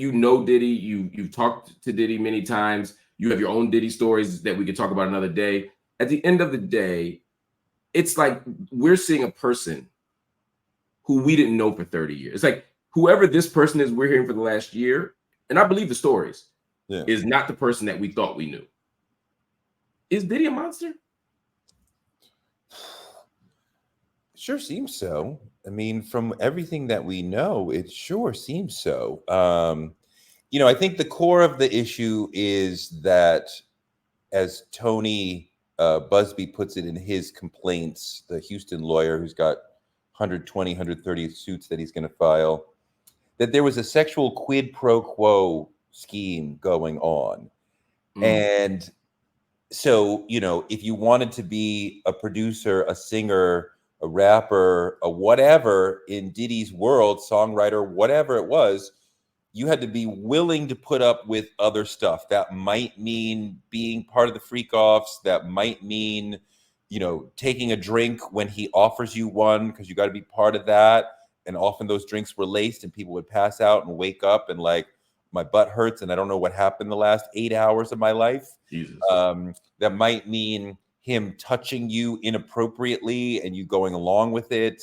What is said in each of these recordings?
you know Diddy, you've talked to Diddy many times. You have your own Diddy stories that we could talk about another day. At the end of the day, it's like we're seeing a person who we didn't know for 30 years. It's like whoever this person is we're hearing for the last year, and I believe the stories, is not the person that we thought we knew. Is Diddy a monster? Sure seems so. I mean, from everything that we know, it sure seems so. I think the core of the issue is that, as Tony Busby puts it in his complaints, the Houston lawyer who's got 120, 130 suits that he's going to file, that there was a sexual quid pro quo scheme going on. And so, if you wanted to be a producer, a singer, a rapper, a whatever in Diddy's world, songwriter, whatever it was, you had to be willing to put up with other stuff. That might mean being part of the freak offs. That might mean, taking a drink when he offers you one, because you got to be part of that. And often those drinks were laced and people would pass out and wake up and like, my butt hurts and I don't know what happened the last 8 hours of my life. Jesus. That might mean him touching you inappropriately and you going along with it.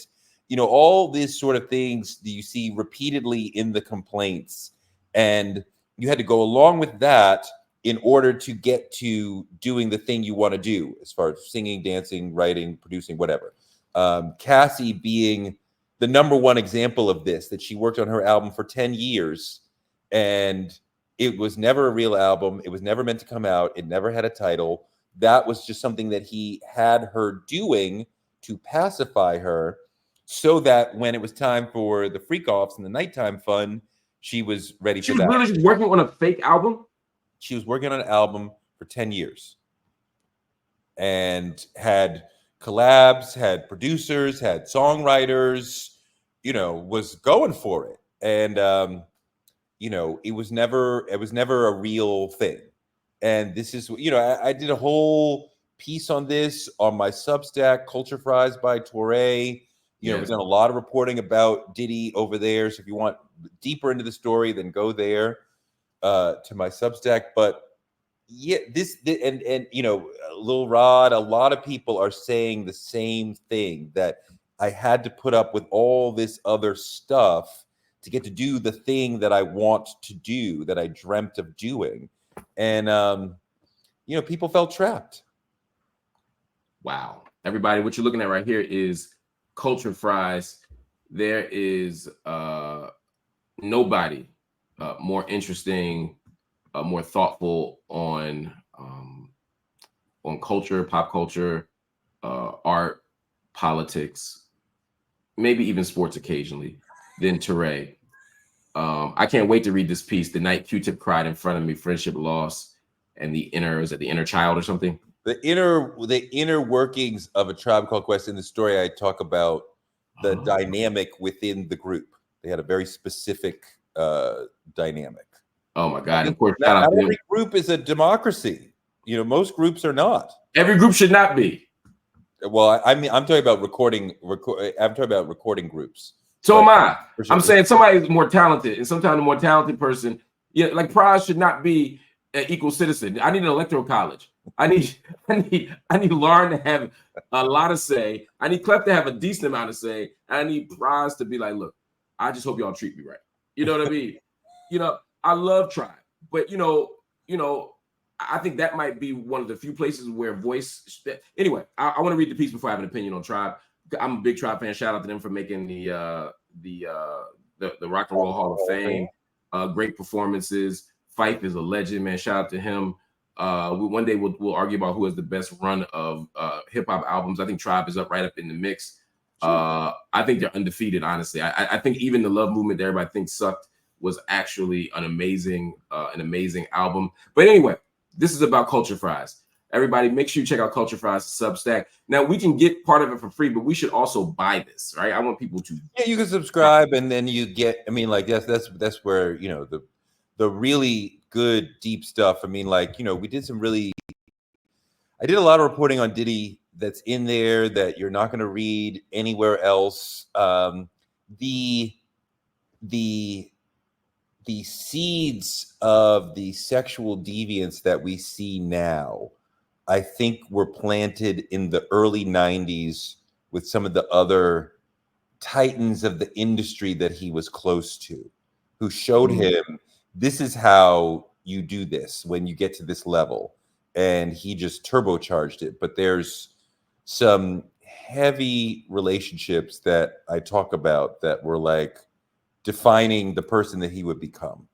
All these sort of things that you see repeatedly in the complaints. And you had to go along with that in order to get to doing the thing you want to do, as far as singing, dancing, writing, producing, whatever. Cassie being the number one example of this, that she worked on her album for 10 years and it was never a real album. It was never meant to come out. It never had a title. That was just something that he had her doing to pacify her, so that when it was time for the freak offs and the nighttime fun, she was ready for that. She was really working on a fake album? She was working on an album for 10 years and had collabs, had producers, had songwriters, was going for it. And, it was never a real thing. And this is, I did a whole piece on this on my Substack, Culture Fries by Touré. We've done a lot of reporting about Diddy over there. So if you want deeper into the story, then go there to my Substack. But yeah, Lil Rod, a lot of people are saying the same thing, that I had to put up with all this other stuff to get to do the thing that I want to do, that I dreamt of doing. And, people felt trapped. Wow. Everybody, what you're looking at right here is Culture Fries. There is nobody more interesting, more thoughtful on culture, pop culture, art, politics, maybe even sports occasionally, than Touré. I can't wait to read this piece. The night Q-Tip cried in front of me, friendship lost, and the inner child or something? The inner workings of A Tribe Called Quest. In the story, I talk about the dynamic within the group. They had a very specific dynamic. Oh my God! Of course, not every group is a democracy. Most groups are not. Every group should not be. Well, I'm talking about recording. I'm talking about recording groups. So am I. Sure. I'm saying somebody's more talented, and sometimes the more talented person, like Prize should not be an equal citizen. I need an electoral college. I need Lauren to have a lot of say. I need Clef to have a decent amount of say. I need Prize to be like, look, I just hope y'all treat me right. You know what I mean? I love Tribe, but I think that might be one of the few places where voice. Anyway, I want to read the piece before I have an opinion on Tribe. I'm a big Tribe fan. Shout out to them for making the Rock and Roll Hall of Fame. Great performances. Fife is a legend, man. Shout out to him. One day we'll argue about who has the best run of hip hop albums. I think Tribe is right up in the mix. Sure. I think they're undefeated, honestly. I think even the Love Movement that everybody thinks sucked was actually an amazing album. But anyway, this is about Culture Fries. Everybody, make sure you check out Culture Fries Substack. Now, we can get part of it for free, but we should also buy this, right? I want people to. Yeah, you can subscribe, and then you get. I mean, like that's where the really good deep stuff. I mean, like we did some really. I did a lot of reporting on Diddy that's in there that you're not going to read anywhere else. The the seeds of the sexual deviance that we see now, I think, were planted in the early 90s with some of the other titans of the industry that he was close to, who showed him, this is how you do this when you get to this level. And he just turbocharged it. But there's some heavy relationships that I talk about that were like defining the person that he would become.